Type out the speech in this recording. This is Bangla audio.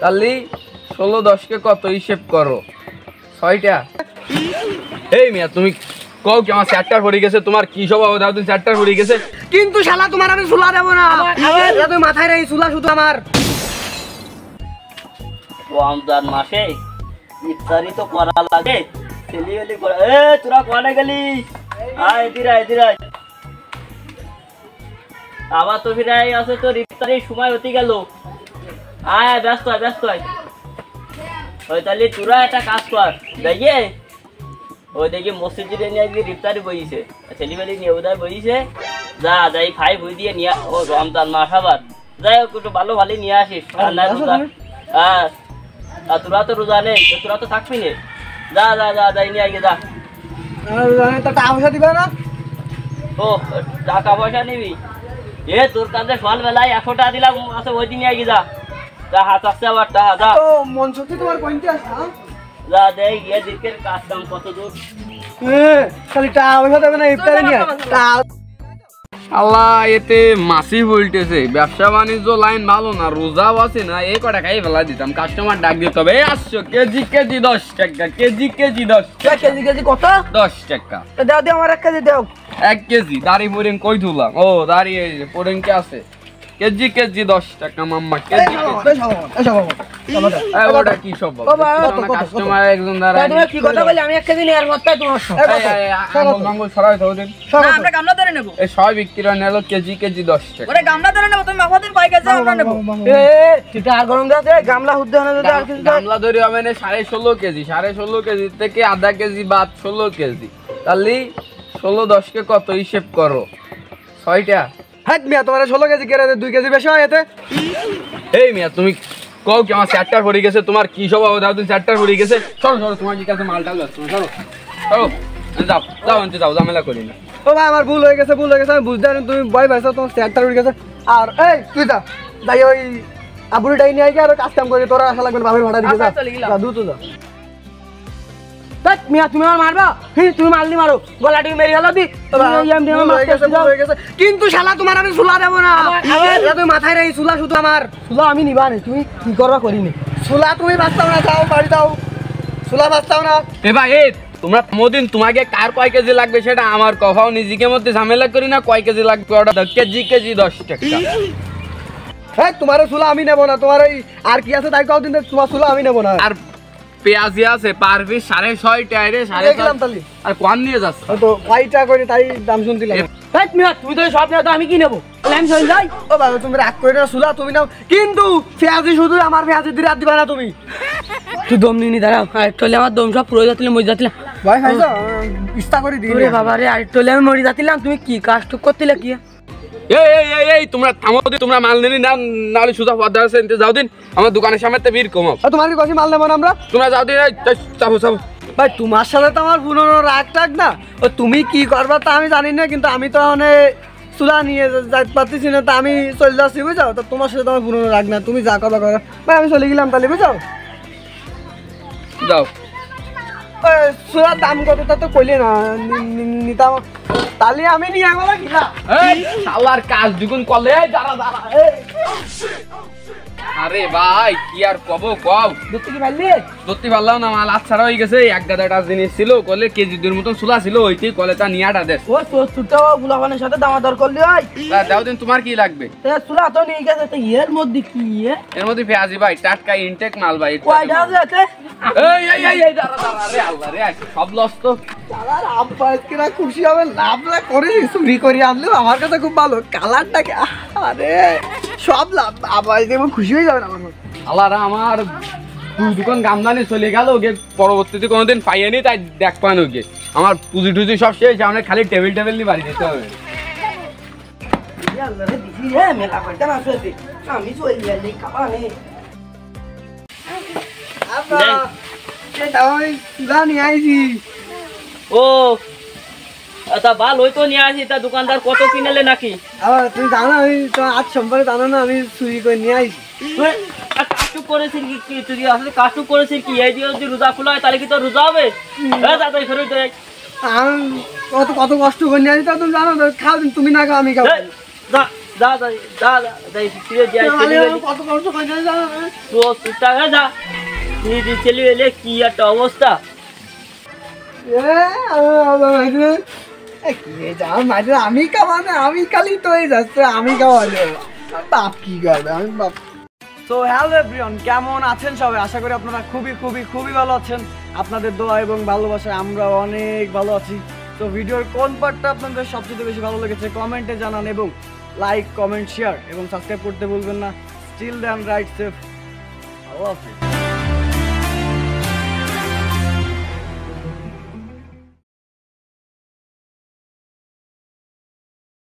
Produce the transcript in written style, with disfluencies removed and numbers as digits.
তাহলে 16-10 কত হিসেব করো? 6টা। এই মিয়া তুমি কও কি আমার চ্যাপ্টার পড়ে গেছে? তোমার কি স্বভাব? দাও তুমি চ্যাপ্টার পড়ে গেছে কিন্তু শালা তোমার আমি চুলা দেব না। তুই মাথায় রে চুলা শুধু আমার। রমজান মাসে ইফতারি তো করা লাগে, ছেলিবেলি করা। এ তোরা কোনে গেলি? আয় এদিকে আয়। আবার তো ফিরে আসে, তো ইফতারির সময় হতে গেল। আয় ব্যস্ত হয়। ওই তাহলে তোরা একটা কাজ কর, দেখে ওই দেখি মসজিদে নিয়ে গিয়ে ইফতারি বইছে, ছেলিবেলি নিয়ে বোধহয় বইছে। যাই খাই বই দিয়ে নিয়ে, ও রমজান মাস আবার যাই হোক একটু ভালো নিয়ে আসিস। হ্যাঁ আর তোরা তো রোজা নেই, তোরা তো থাকবি নে। যাই নিয়ে আগে যা। টাকা পয়সা দিবে না? ও টাকা পয়সা নিবি? এ তোর কাছে সকালবেলায় 100 টাকা দিলাম, আচ্ছা ওই দিন নিয়ে আগে যা হাত আসছে আবার টাকা। যা তো মন শক্তি তোমার পয়েন্টে আছে না? যা দেখ গিয়ে দিকের কাজ কাম কত দূর। খালি টাকা পয়সা দেবে না ইফতারে নিয়ে? আল্লাহ এতে মাসি বলতেছে ব্যবসা বাণিজ্য লাইন ভালো না, রোজাও আছে না, এই কটা খাই ফেলা দিতাম। কাস্টমার ডাক দিতে হবে, আসছো কেজি 10 টাকা, কেজি 10 টাকা। কেজি কত? 10 টাকা। দাও আমার 1 কেজি দাও। 1 কেজি দাড়ি পরেন কই তুলাম? ও দাড়ি পরেন কে আছে? কেজি 10 টাকা মাম্মা, কেজি ওটা কি সব কাস্টমার একজন দাঁড়ায়। তুমি কি কথা বলি? আমি 1 কেজি নিয়ে আর মত তোমার মঙ্গল ছড়াই তো দিন না, আমরা গামলা ধরে নেব। এই সব বিক্রি নেলো কেজি 10 টাকা। ওরে গামলা ধরে নেব, তুমি মাফাতের কয় কেজি আমরা নেব? ঠিক আর গরম দাও দে, গামলা হুদ্দে না দে আর কিছু গামলা ধরে হবে না 16.5 কেজি, 16.5 কেজি থেকে আধা কেজি বাদ 16 কেজি। তাহলে 16-10 কে কত হিসেব করো? 6টা। হাট মিয়া তোমার 16 কেজি কেরে 2 কেজি বেশি হয় এতে। এই মিয়া তুমি কও কি আমার চ্যাপ্টার পড়ে গেছে? তোমার কি স্বভাব? দাও তুমি চ্যাপ্টার পড়ে গেছে। সরো তোমার কি কাছে মালটা যাচ্ছে, সরো যাও ঝামেলা করি না। ও ভাই আমার ভুল হয়ে গেছে আমি বুঝতে পারিনি। তুমি ভয় পাইছো, তোমার চ্যাপ্টার উঠে গেছে। আর এই তুই যাই ওই আবুরিটাই নিয়ে আই আর কাজ কাম করে তোরা আসা লাগবে না, বাপের ভাড়া দিতে যা দু তো যা। মিয়া তুমি আমার মারবা? তুমি মারলি মারো, গলাটি মেরে হলো দি। কিন্তু শালা তোমার আমি চুলা দেব না। তুই মাথায় রে চুলা শুধু আমার। চুলা আমি নিবা না, তুমি কি করবা করিনি। চুলা তুমি বাঁচতাও না, যাও বাড়ি যাও, চুলা বাঁচতাও না। এ ভাই তোমরা মোদিন তোমাকে কার কয় কেজি লাগবে সেটা আমার কথাও নিজেকে মধ্যে ঝামেলা করি না। কয় কেজি লাগবে ওটা কেজি 10 টাকা। হ্যাঁ তোমার চুলা আমি নেবো না, তোমার ওই আর কি আছে তাই কাউ দিন, তোমার চুলা আমি নেবো না। আর পেঁয়াজি আছে পার পিস 6.5 টাকা রে, 6.5 আর কোন নিয়ে যাচ্ছে তো কয়টা করে তাই দাম শুনছিলাম। তুমি তো সব নেও, তো আমি কি নেবো? আমি চলে যাই। ও বাবা তুমি রাগ করে না, চুলা তুমি নাও, কিন্তু পেঁয়াজি শুধু আমার পেঁয়াজি দিয়ে রাত দিবা না তুমি। তুই দম নিনি দাঁড়াও, আরেকটলে আমার দম সব পুরো যাচ্ছিল, মরে যাচ্ছিলাম। ভয় খাইছো? ইস্তা করে দিই বাবা রে, আরেকটলে আমি মরে যাচ্ছিলাম। তুমি কি কাজটুক করছিলে কি? এই তোমরা থামো, তোমরা মাল নিনি না, নাহলে সুজা পদ্মা আছে যাও দিন আমার দোকানের সামনে ভিড় কমাও। তোমার কি কষি মাল নেবো না আমরা? তোমরা যাও দিন, চাপো ভাই তোমার সাথে তো আমার পুরনো রাগ না। ও তুমি কি করবা তা আমি জানি না, কিন্তু আমি তো চুলা নিয়ে যাইতে পারতেছি না, তা আমি চলে যাচ্ছি বুঝাও। তো তোমার সাথে তো আমার পুরনো রাগ না, তুমি যা করবা করো। ভাই আমি চলে গেলাম তাহলে বুঝাও। যাও চুলার দাম কত তা তো কইলে না, নিতাম তাহলে আমি নিয়ে আমার কিনা। শালার কাজ দুগুণ করলে দাঁড়া। আরে ভাই কি আর কব ধরতে কি পারলি? ধরতে পারলাম না, মাল আচ্ছাড়া হয়ে গেছে। এক গাদাটা জিনিস ছিল, কলে কেজি 2 মতন চুলা ছিল, ওইতেই কলে তা নিয়ে আটা দেশ। ও তোর চুটা গুলাবানের সাথে দামাদর করলি হয়। দাও দিন তোমার কি লাগবে? চুলা তো নিয়ে গেছে, তো এর মধ্যে কি? এর মধ্যে পেঁয়াজি ভাই, টাটকা ইনটেক মাল ভাই। কয়টা আছে? এই দাঁড়া রে, আল্লাহ রে, সব লস তো। কালার আব্বা কিনা খুশি হবে, লাভ না করে চুরি করে আনলেও আমার কাছে খুব ভালো কালারটাকে। আরে সব লাভ, আবার যেমন খুশি হয়ে যাবে আমার। আল্লাহ আমার দোকান গামদানি চলে গেল, ওকে পরবর্তীতে কোনোদিন পাইনি, তাই দেখ পান ওকে আমার পুঁজি টুজি সব শেষ। আমাদের খালি টেবিল নিয়ে বাড়ি যেতে হবে। আমি চলে গেলি খাবানে নিয়ে আইছি। ও আচ্ছা ভালো হইতো নিয়ে আসি। তা দোকানদার কত কিনেলে নাকি? আবার তুমি জানো, আমি তোমার আজ সম্পর্কে জানো না, আমি চুরি করে নিয়ে আইছি। কাজটুক করেছিস কি? তুই আসলে কাজটুক করেছিস কি? এই দিয়ে যদি রোজা খোলা হয় তাহলে কি তোর রোজা হবে? তাড়াতাড়ি ফেরত দে। আমি কত কষ্ট করে নিয়ে আসি তা তুমি জানো, খাও তুমি না খাও আমি খাও। যা যা যা যা ফিরে দিয়ে কত কষ্ট করে জানো না? তো টাকা যা নিজে ছেলে এলে কি একটা অবস্থা আমি কামানে আমি খালি তো যাচ্ছে আমি কামালে বাপ কি করবে আমি বাপ। তো হ্যালো এভরিওয়ান, কেমন আছেন সবাই? আশা করি আপনারা খুবই খুবই খুবই ভালো আছেন। আপনাদের দোয়া এবং ভালোবাসায় আমরা অনেক ভালো আছি। তো ভিডিওর কোন পার্টটা আপনাদের সবচেয়ে বেশি ভালো লেগেছে কমেন্টে জানান এবং লাইক কমেন্ট শেয়ার এবং সাবস্ক্রাইব করতে ভুলবেন না। স্টিল দেন রাইট সেফ, আল্লাহ হাফেজ।